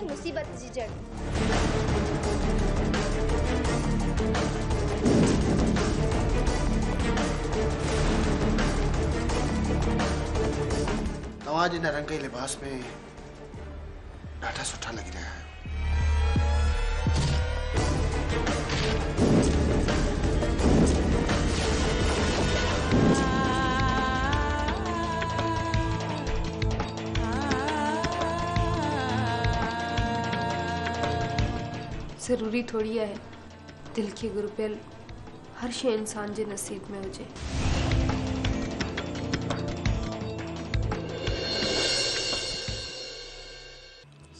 मुसीबत जी जड़। तवाज इन रंग लिबास में ॾाढा सुठा लगी रहा है। जरूरी थोड़ी है दिल के गुरपियल हर शे इंसान के नसीब में हुए।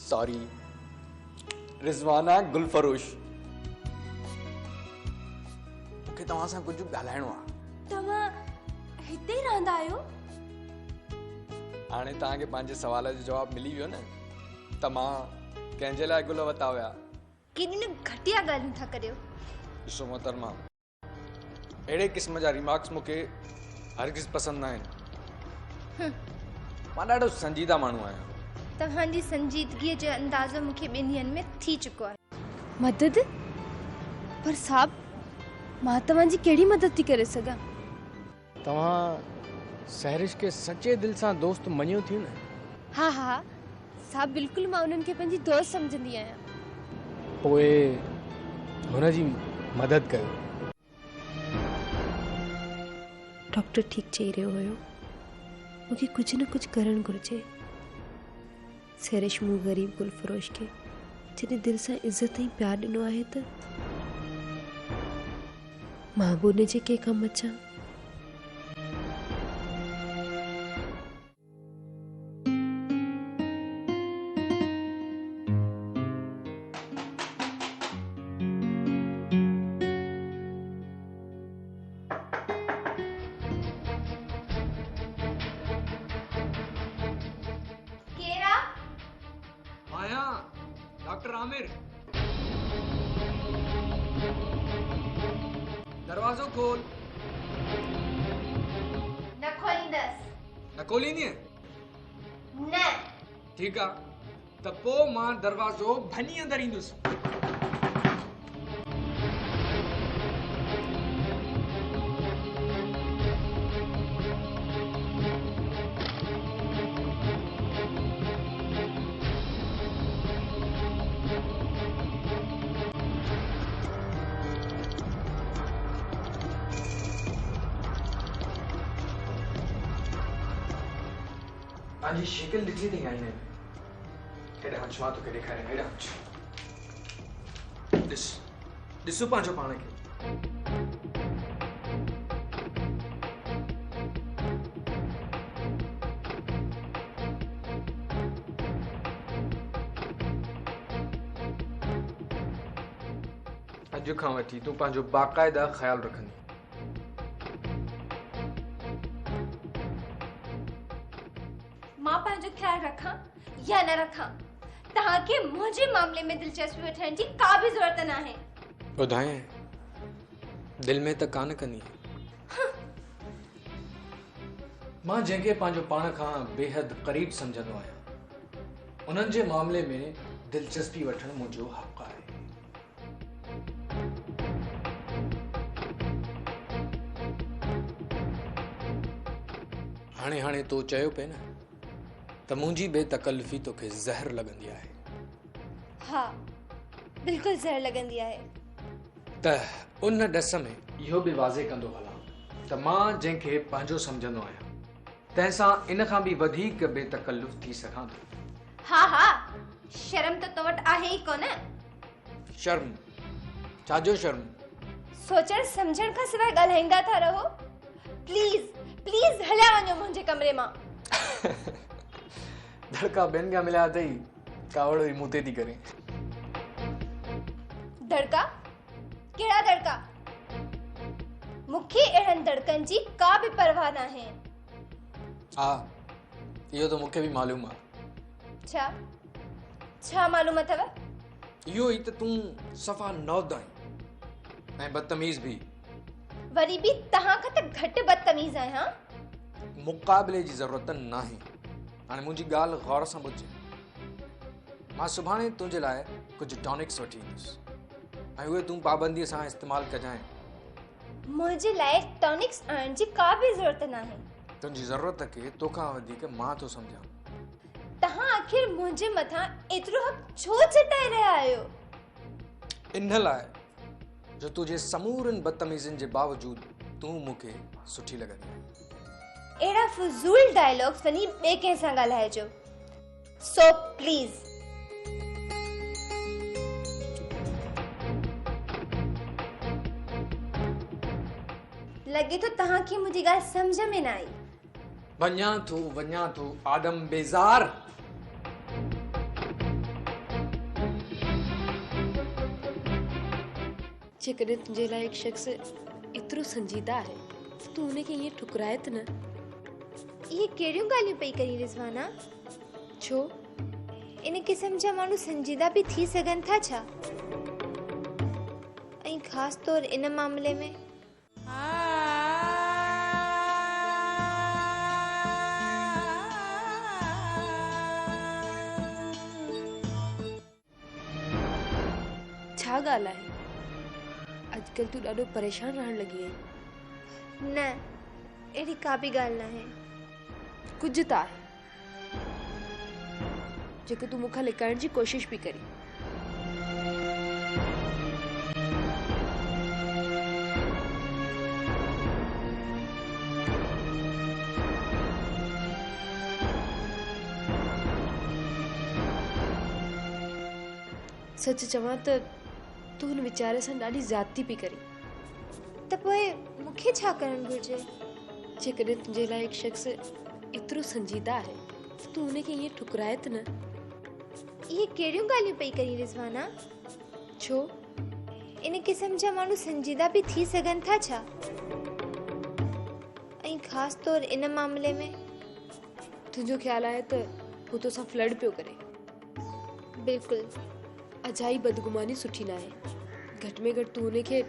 सॉरी रिजवाना गुलफरोश, मूंखे तव्हां सां कुछ ॻाल्हाइणो आहे। तव्हां हिते रहंदा आहियो? हाणे तव्हांखे पंहिंजे सवाल जो जवाब मिली वियो न त मां कंहिंजे लाइ गुल वता हुया। केॾी न घटिया ॻाल्हियूं था करियो। ॾिसो मोहतरमा, अहिड़े क़िस्म जा रिमार्क्स मूंखे हरगिज़ पसंदि न आहिनि। मां ॾाढो संजीदा माण्हू आहियां। तव्हांजी संजीदगीअ जो अंदाज़ो मूंखे ॿिनि ॾींहंनि में थी चुको आहे। मदद? पर साहब, मां तव्हांजी कहिड़ी मदद थी करे सघां? तव्हां सहरिश के सच्चे दिल सां दोस्त मञियो थियो न? हाँ हाँ साहब, बिल्कुलु मां उन्हनि खे पंहिंजी दोस्त समझंदी आहियां। पोइ हुन जी मदद कयो। डॉक्टर ठीक चई रहियो हुयो, मूंखे कुझु न कुझु करणु घुरिजे। सहरिश मूं ग़रीब गुलफरोश खे जॾहिं दिलि सां इज़त ऐं प्यारु ॾिनो आहे त मां बि उन जे के कमु अचां। आया डॉक्टर आमिर, दरवाजो खोल। न खोलींदस। न खोलींदी है? न। ठीक है, त पोइ मां दरवाजो भनी अंदर ईंदुसि। तव्हांजी शिकिल ॾिठी थी आईने में। हेॾा हंच मां तोखे ॾेखारियां, हेॾा हंच। ॾिसो पंहिंजो पाण खे। अॼु खां वठी तूं पंहिंजो बाक़ाइदा ख़्यालु रखंदी। मां पंहिंजो ख्याल रखां या न रखां, तव्हांखे मुंहिंजे मामले में दिलचस्पी वठण जी का भी ज़रूरत न आहे। ॿुधाए, दिल में त कान कंदी। मां जंहिंखे पंहिंजो पाण खां बेहद क़रीब समझंदो आहियां, उन्हनि जे मामले में दिलचस्पी वठण मुंहिंजो हक़ आहे। हाणे हाणे तो चयो पे न त मुंहिंजी बेतकल्लुफ़ी तोखे ज़हर लॻंदी आहे। हाँ, बिल्कुलु ज़हर लॻंदी आहे। त उन ॾस में इहो बि वाज़े कंदो हलां त मां जंहिंखे पंहिंजो सम्झंदो आहियां, तंहिंसां इन खां बि वधीक बेतकल्लुफ़ थी सघां थो। हाँ हाँ, शर्म त तो वटि आहे ई कोन। शर्म? छाजो शर्म? सोचण समझण खां सवाइ ॻाल्हाईंदा था रहो। प्लीज़ प्लीज़ हलिया वञो मुंहिंजे कमरे मां। धड़का ॿियनि खां मिलिया अथई, कावड़ो ई मूं ते थी करे। धड़का? कहिड़ा धड़का? मूंखे अहिड़नि धड़कनि जी का बि परवाह न आहे। हा, इहो त मूंखे बि मालूम आहे। छा छा मालूम अथव? इहो ई त तूं सफ़ा नौद आहीं ऐं बदतमीज़ भी। वरी भी तहां खां त घटि बदतमीज़ आहियां। मुक़ाबले जी ज़रूरत नाहे। हाणे मुंहिंजी ॻाल्हि गौर सां ॿुधजे। मां सुभाणे तुंहिंजे लाइ कुझु टॉनिक्स वठी ईंदुसि ऐं उहे तूं पाबंदीअ सां इस्तेमालु कजांइ। मुझे लाए टॉनिक्स आणण जी का भी जरूरत ना है। तुंहिंजी ज़रूरत खे तोखां वधीक मां थो सम्झां। तहां आखिर मुझे मथा एतिरो हक़ छो जताए रहिया आहियो? इन लाइ जो तुंहिंजे समूरनि बदतमीज़ियुनि जे बावजूदि तूं मूंखे सुठी लॻंदी आहे। एड़ा फज़ूल डायलॉग्स वनी ॿिए कंहिं सां ॻाल्हाइजो। सो प्लीज लगे तो तहां खे मुंहिंजी ॻाल्हि सम्झ में न आई। वञा थो आदम बेज़ार। जेकॾहिं तुंहिंजे लाइ हिकु शख़्स एतिरो संजीदा आहे तूं उनखे ईअं ठुकराए त न। ये कहिड़ियूं ॻाल्हियूं पई करी रिज़वाना? छो? इन क़िस्म जा माण्हू संजीदा भी थी सघनि था छा? ऐं ख़ासि तौर इन मामले में छा ॻाल्हि आहे? अॼुकल्ह तूं ॾाढो परेशान रहण लॻी आहीं। न, अहिड़ी का भी ॻाल्हि न आहे। कुझु त आहे जेको तूं मूंखां लिकाइण जी कोशिश पई करी। सच चवां त तूं हुन वीचारे सां ॾाढी ज़्यादती पई करी। त पोइ मूंखे छा करणु घुरिजे? जेकॾहिं तुंहिंजे लाइ हिकु शख़्स एतिरो संजीदा आहे तूं उनखे ईअं ठुकराए त न। ये कहिड़ियूं ॻाल्हियूं पई करी रिज़वाना? छो? इन क़िस्म जा माण्हू संजीदा भी थी सघनि था छा? ऐं ख़ासि तौर इन मामले में तुंहिंजो ख़्यालु आहे त हू तोसां फ्लड पियो करे। बिल्कुलु। अजाई बदगुमानी सुठी न आहे। घटि में घटि तूं उनखे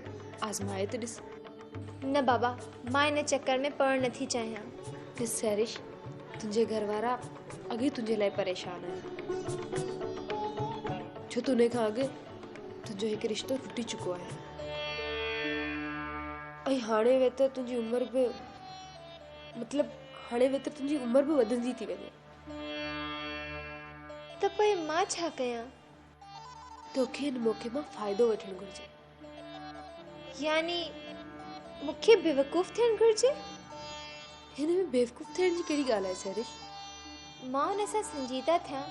आज़माए त ॾिस। न बाबा, मां इन चक्कर में पढ़णु नथी चाहियां। ॾिस सैरिश, तुंहिंजे घर वारा अॻे तुंहिंजे लाइ परेशान आहिनि छो त उन खां अॻु तुंहिंजो हिकु रिश्तो टुटी चुको आहे ऐं हाणे वेतर तुंहिंजी उमिरि बि तुंहिंजी उमिरि बि वधंदी थी वञे। त पोइ मां छा कयां? तोखे हिन मौक़े मां फ़ाइदो वठणु घुरिजे। यानी मूंखे बेवकूफ़ थियणु घुरिजे? हिन में बेवकूफ़ थियण जी कहिड़ी ॻाल्हि आहे सैरिश? मां हुन सां संजीदा थियां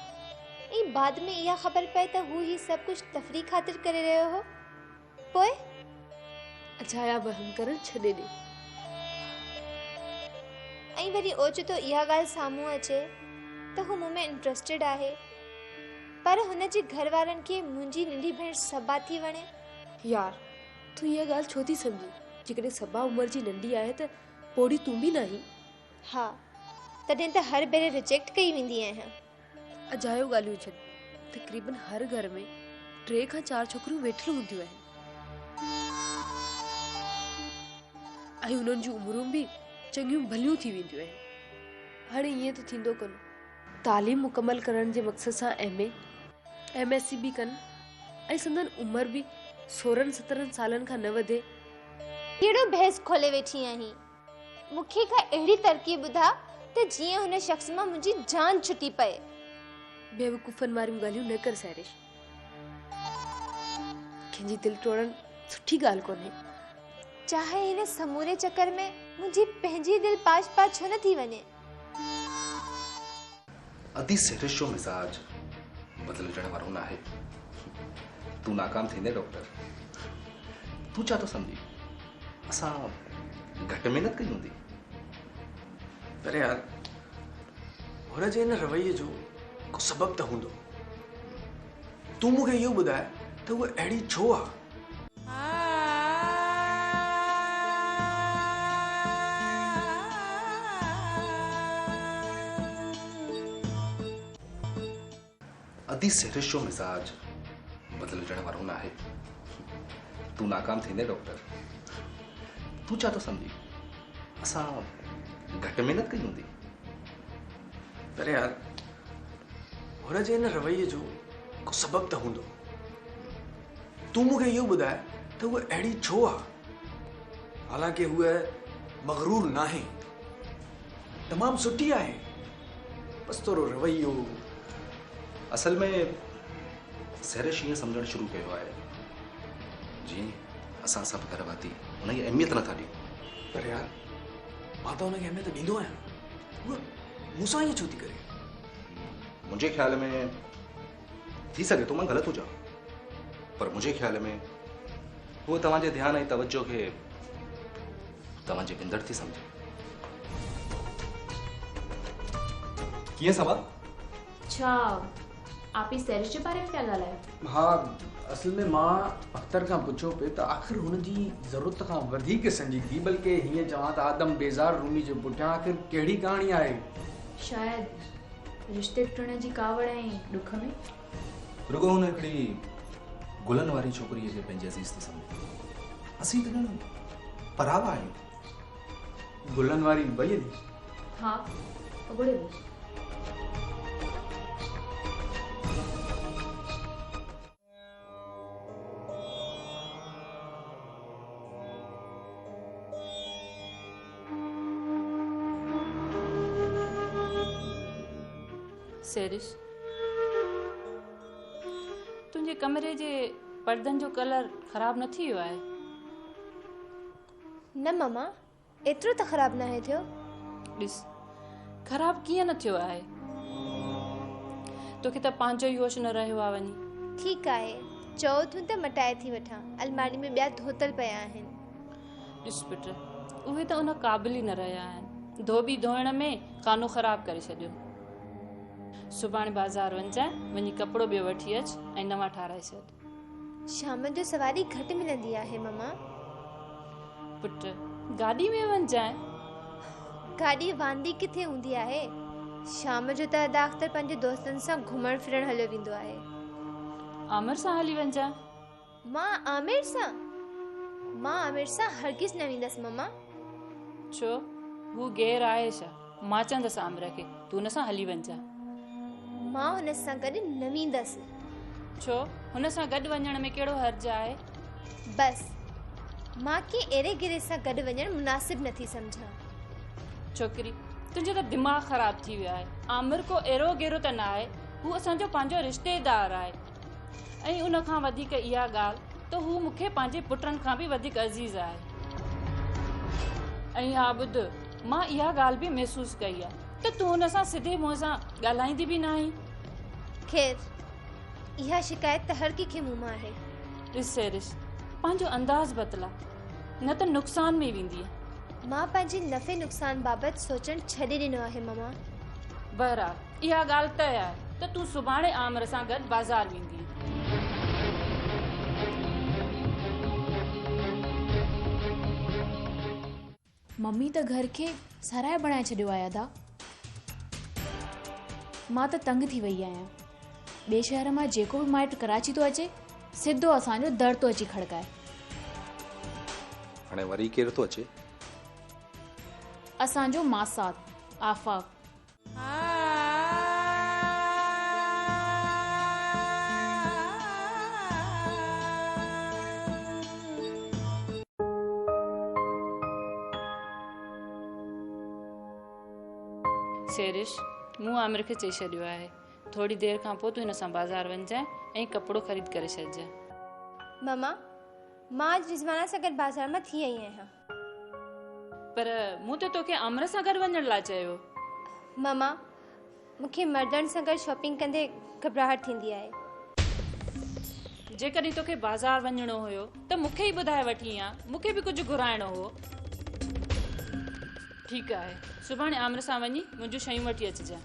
ऐं बाद में इहा ख़बर पए त हू ही सभु कुझु तफ़री ख़ातिर करे रहियो हो। पोइ अजाया वहम करणु छॾे ॾे। ऐं वरी ओचितो इहा ॻाल्हि साम्हूं अचे त हू मूं में इंट्रस्टेड आहे, पर हुनजे घर वारनि खे मुंहिंजी नंढी भेण सबा थी वणे। यार, तूं इहा ॻाल्हि छो थी सम्झी? जेकॾहिं सबा उमिरि जी नंढी आहे त पोड़ी तूं बि न आहीं। हा, तॾहिं त हर भेरे रिजेक्ट कई वेंदी आहियां। अजायो ॻाल्हियूं छॾ। तक़रीबन हर घर में 3 खां 4 छोकिरियूं वेठियूं हूंदियूं आहिनि ऐं उन्हनि जूं उमिरूं बि चङियूं भलियूं थी वेंदियूं आहिनि। हाणे ईअं त थींदो कोन। तालीम मुकमल करण जे मक़सद सां MA MSc बि कनि ऐं संदन उमिरि बि 16-17 सालनि खां न वधे। कहिड़ो बहस खोले वेठी आहीं? मूंखे का अहिड़ी तरकीब ॿुधा त जीअं हुन शख़्स मां मुंहिंजी जान छुटी पए। बेवकूफ़नि वारियूं ॻाल्हियूं न कर सैरिश। कंहिंजी दिलि तोड़णु सुठी ॻाल्हि कोन्हे। चाहे हिन समूरे चक्कर में मुंहिंजी पंहिंजी दिलि पाश पाश छो न थी वञे। अदी सैरिश जो मिजाज बदिलजण वारो न आहे। तू नाकाम थींदे डॉक्टर। तू छा थो सम्झी असां घटि महिनत कई हूंदी? पर यार हुनजे इन रवैये जो को सबब त हूंदो। तूं मूंखे इहो ॿुधाए त उहा अहिड़ी छो आहे? अदी सैरिश जो मिजाज बदिलजण वारो न आहे। तू नाकाम थींदे डॉक्टर। तू छा थो सम्झी असां घटि महिनत कई हूंदी? पर यार हुनजे इन रवैये जो को सबब त हूंदो। तूं मूंखे इहो ॿुधाए त उहा अहिड़ी छो आहे, हालांकि उहा मगरूर नाहे, तमामु सुठी आहे, बसि थोरो रवैयो। असल में सैरिश ईअं सम्झणु शुरू कयो आहे जीअं असां सभु घर वाती हुनजी अहमियत नथा ॾियूं। पर यार मां त हुनखे अहमियत ॾींदो आहियां, उहा मूंसां ईअं छो थी करे? मुंहिंजे ख़्याल में थी सघे थो मां ग़लति हुजां, पर मुंहिंजे ख़्याल में उहो तव्हांजे ध्यानु ऐं तवजो खे तव्हांजे विंदड़ थी सम्झे। कीअं सवा? अच्छा, आप ही सैरिश जे बारे में पिया ॻाल्हायो? हाँ, असल में मां अख्तर खां पुछो पे त आख़िर हुनजी ज़रूरत खां वधीक संजीदगी, बल्कि हीअं चवां त आदम बेज़ार रूमी जे पुठियां आख़िर कहिड़ी कहाणी आहे? शायदि रिश्ते टुटण जी कावड़ ऐं ॾुख में रुगो हुन हिकिड़ी गुलनि वारी छोकिरीअ खे पंहिंजे अज़ीज़ थो सम्झे। असीं त ॼण परावा आहियूं। गुलनि वारी भई नी? हाँ, अॻोड़े बि। सैरिश, तुंहिंजे कमरे जे पर्दनि जो कलर ख़राब न थी वियो आहे? न मम्मा, एतिरो त ख़राब नाहे थियो। ॾिस, ख़राब कीअं न थियो आहे? तोखे त पंहिंजो ई होश न रहियो आहे वञी। ठीकु आहे, चओ तूं त मटाए थी वठां, अलमारी में ॿिया धोतल पिया आहिनि। ॾिस पुट, उहे त उन क़ाबिल ई न रहिया आहिनि, धोबी धोइण में कानो ख़राब करे छॾियो। सुभाणे बाज़ारि वञजांइ, वञी कपिड़ो ॿियो वठी अच ऐं नवां ठाराए छॾ। शाम जो सवारी घटि मिलंदी आहे मम्मा। पुट, गाॾी में वञजांइ। गाॾी वांदी किथे हूंदी आहे? शाम जो त अदा अख्तर पंहिंजे दोस्तनि सां घुमण फिरण हलियो वेंदो आहे। आमिर सां हली वञजांइ। मां आमिर सां हरगिज़ न वेंदसि मम्मा। छो, हू गैर आहे छा? मां चवंदसि आमिर खे तूं हुन सां हली वञजांइ। मां हुन सां गॾु न वेंदसि। छो, हुन सां गॾु वञण में कहिड़ो हर्ज आहे? बसि मां कंहिं अहिड़े गिरे सां गॾु वञणु मुनासिब नथी सम्झां। छोकिरी, तुंहिंजो त दिमाग़ ख़राब थी वियो आहे। आमिर को अहिड़ो गेरो त न आहे, हू असांजो पंहिंजो रिश्तेदार आहे। ऐं उन खां वधीक इहा ॻाल्हि त हू मूंखे पंहिंजे पुटनि खां बि वधीक अज़ीज़ आहे। ऐं हा ॿुध, मां इहा ॻाल्हि बि महसूसु कई आहे त तूं हुन सां सिधे मुंहं सां ॻाल्हाईंदी बि न आहीं। ख़ैर, इहा शिकायत त हर कंहिंखे मुंहुं मां आहे। ॾिस सैरिश, पंहिंजो अंदाज़ बदिला, न त नुक़सान में वेंदी। मां पंहिंजे नफ़े नुक़सान बाबति सोचणु छॾे ॾिनो आहे मम्मा। बहरहाल, इहा ॻाल्हि तय आहे त तूं सुभाणे आमिर सां गॾु बाज़ारि वेंदी। मम्मी त घर खे सराए बणाए छॾियो आहे अदा। मां त तंग थी वई आहियां। ॿिए शहर मां जेको बि माइटु कराची थो अचे, सिधो असांजो दर थो अची खड़काए। हाणे वरी केरु थो अचे? असांजो मासात आफ़ाक़। सैरिश, मूं आमिर खे चई छॾियो आहे, थोरी देरि खां पोइ तूं हिन सां बाज़ारि वञजांइ ऐं कपिड़ो ख़रीद करे छॾिजांइ। मम्मा, मां अॼु रिज़वाना सां गॾु बाज़ारि मां थी आई आहियां। पर मूं त तोखे आमिर सां गॾु वञण लाइ चयो। मम्मा, मूंखे मर्दनि सां गॾु शॉपिंग कंदे घबराहट थींदी आहे। जेकॾहिं तोखे बाज़ारि वञिणो हुयो त मूंखे ई ॿुधाए वठी आ, मूंखे बि कुझु घुराइणो हो। ठीकु आहे, सुभाणे आमिर सां वञी मुंहिंजूं शयूं वठी अचिजांइ।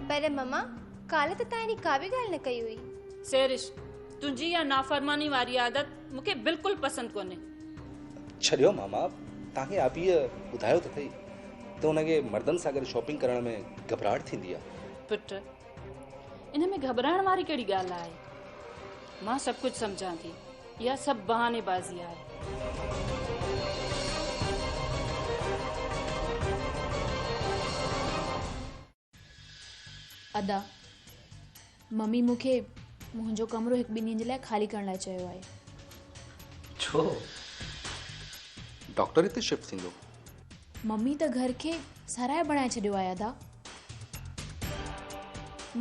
पर मम्मा, काल्ह त तव्हां अहिड़ी का बि ॻाल्हि न कई हुई। सैरिश, तुंहिंजी इहा नाफ़रमानी वारी आदत मूंखे बिल्कुलु पसंदि कोन्हे। छॾियो मामा, तव्हांखे आपीअ ॿुधायो त अथई त हुनखे मर्दनि सां गॾु शॉपिंग करण में घबराहट थींदी आहे। पुट, इन में घबराइण वारी कहिड़ी ॻाल्हि आहे? मां सभु कुझु सम्झां थी, इहा सभु बहानेबाज़ी आहे। अदा मम्मी मूंखे मुंहिंजो कमरो 1-2 ॾींहंनि जे लाइ ख़ाली करण लाइ चयो आहे। छो डॉक्टर हिते शिफ्ट थींदो? मम्मी त घर खे सराय बणाए छॾियो आहे अदा।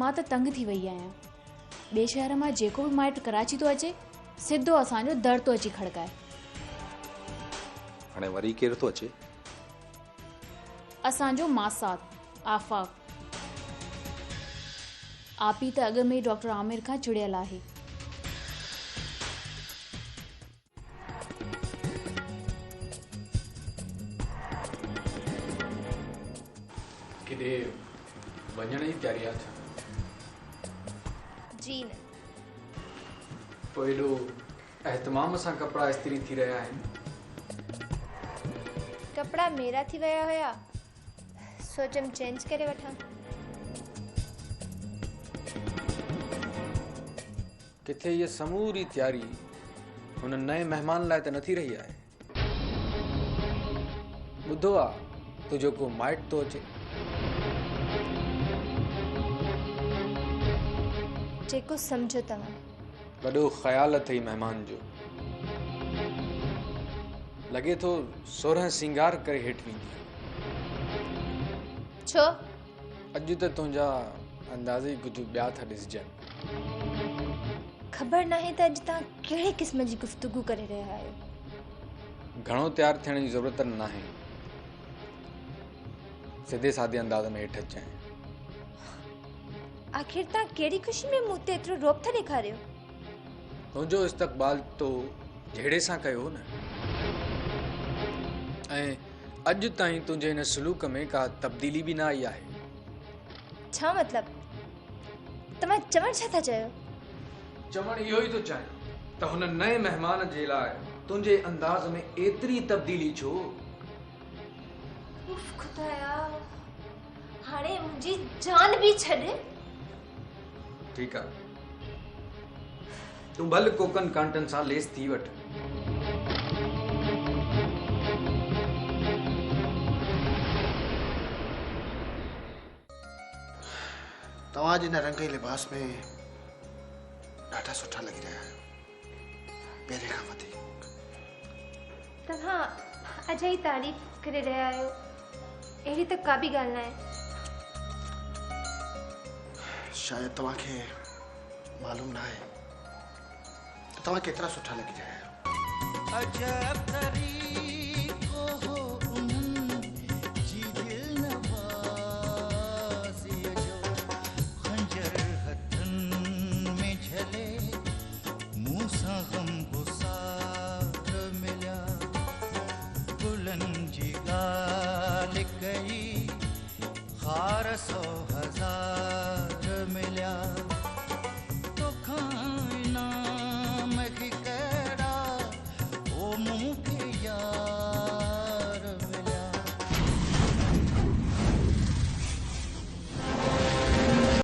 मां त तंग थी वई आहियां। ॿिए शहर मां जेको बि माइट कराची थो अचे सिधो असांजो दर थो अची खड़काए। हाणे वरी केरु थो अचे? असांजो मासात आफ़ाक़। आपी त अॻ में ई डॉक्टर आमिर खां चिड़ियल आहे। किथे वञण जी तयारी आहे छा? जी न। पोइ एॾो एहतमाम सां कपिड़ा इस्त्री थी रहिया आहिनि। कपिड़ा मेरा थी विया हुया, सोचम चेंज करे वठां। किथे ये समूरी तयारी हुन नए महिमान लाइ त नथी रही आहे। ॿुधो आहे तुंहिंजो को माइट थो अचे। जेको सम्झो तव्हां। वॾो ख़्याल अथई महिमान जो। लॻे थो 16 सिंगार करे हेठि वेंदी। छो? अॼु त तुंहिंजा अंदाज़े ई कुझु ॿिया था ॾिसजनि। ख़बर नाहे त अॼु तव्हां कहिड़े क़िस्म जी गुफ़्तगू करे रहिया आहियो। घणो तयारु थियण जी ज़रूरत नाहे। सिधे सादे अंदाज़ में हेठि अचां। आख़िर तव्हां कहिड़ी ख़ुशी में मूं ते एतिरो रोब था ॾेखारियो? तुंहिंजो इस्तक़बाल तो जहिड़े सां कयो न। ऐं अॼु ताईं तुंहिंजे हिन सलूक में का तब्दीली बि न आई आहे। छा मतिलब? तव्हां चवण छा था चाहियो? चवण इहो ई थो चाहियां त हुन नए महिमान जे लाइ तुंहिंजे अंदाज़ में एतिरी तब्दीली छो? उफ खुदाया, हाणे मुंहिंजी जान बि छॾ। ठीकु आहे, तूं भले कोकन कांटनि सां लेस थी वठ। तव्हां जे हिन रंगई लिबास में ॾाढा सुठा लॻी रहिया आहियो, पहिरें खां वधीक। तव्हां अॼु ई तारीफ़ करे रहिया आहियो, अहिड़ी त का बि ॻाल्हि न आहे। शायदि तव्हांखे मालूम न आहे त तव्हां केतिरा सुठा लॻी रहिया आहियो। अजब तरीक़ो हो जी दिल नवाज़ी जो खंजर हथन में झले मुंह सां गम गुसार मिलिया बुलंद जी ॻाल्हि कई ख़ार 100,000